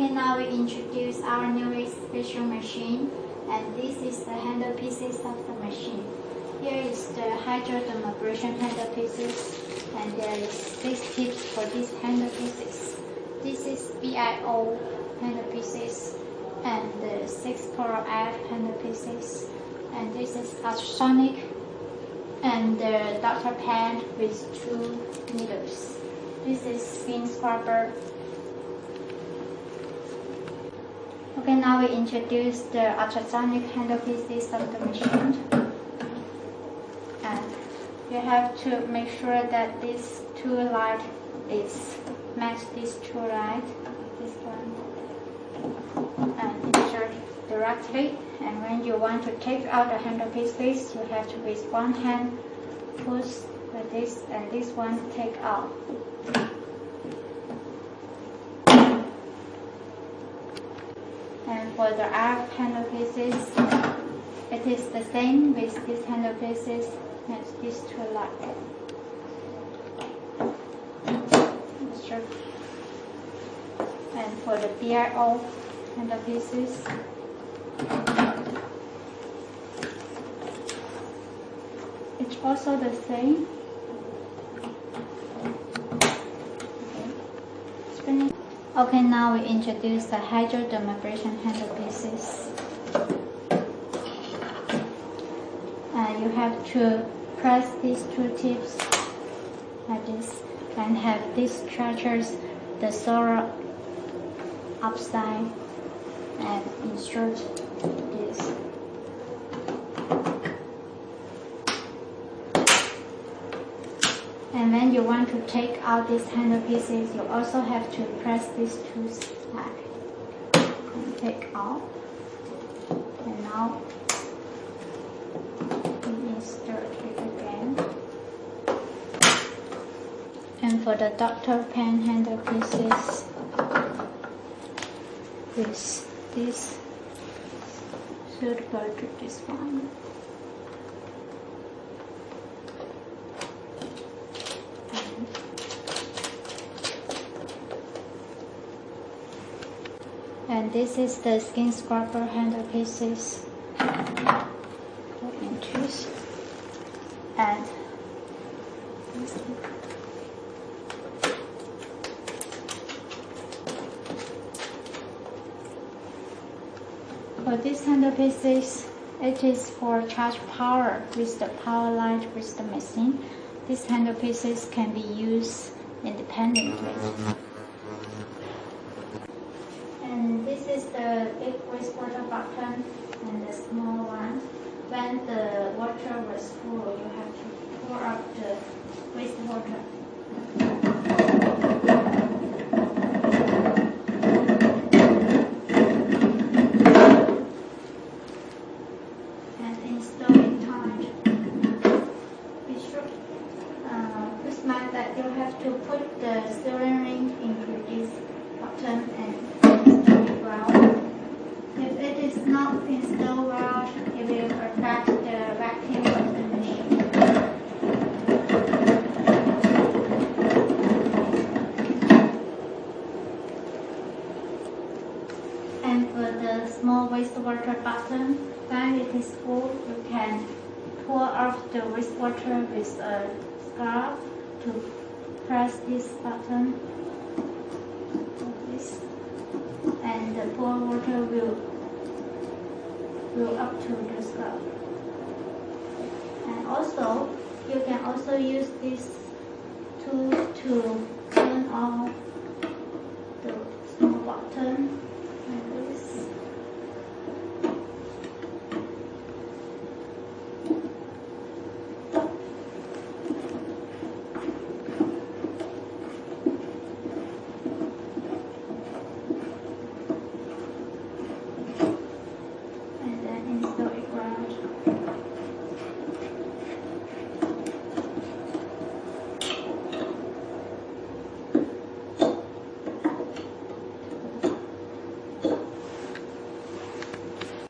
Okay, now we introduce our newest special machine, and this is the handle pieces of the machine. Here is the hydrodermabrasion handle pieces, and there is 6 tips for these handle pieces. This is BIO handle pieces, and the 6-pole-F handle pieces, and this is ultrasonic, and the doctor pen with 2 needles. This is skin scrubber. Okay, now we introduce the ultrasonic handle pieces of the machine. And you have to make sure that this 2 light is match this 2 light, this one, and insert directly. And when you want to take out the handle pieces, you have to with one hand push like this, and this one take out. And for the RF handle pieces, it is the same with these handle pieces and these 2 lights. And for the BIO handle pieces, it's also the same. Okay, now we introduce the hydrodermabrasion handle pieces. You have to press these 2 tips like this, and have these structures, the sole upside, and insert this. And when you want to take out these handle pieces, you also have to press these 2 back and take out. And now we insert it again. And for the doctor pen handle pieces, with this suitable to this one. And this is the skin scrubber handle pieces, 4 inches, and this. For these handle pieces, it is for charge power with the power line with the machine. These handle pieces can be used independently. And this is the big wastewater button and the small one. When the water was full, you have to pour up the wastewater. And install in time. Be sure, please mind that you have to put the steering ring into this button and if it is not installed well, it will affect the vacuum of the machine. And for the small wastewater button, when it is full, you can pour off the wastewater with a scarf to press this button like this. And the pour water will up to the scalp. And also, you can also use this tool to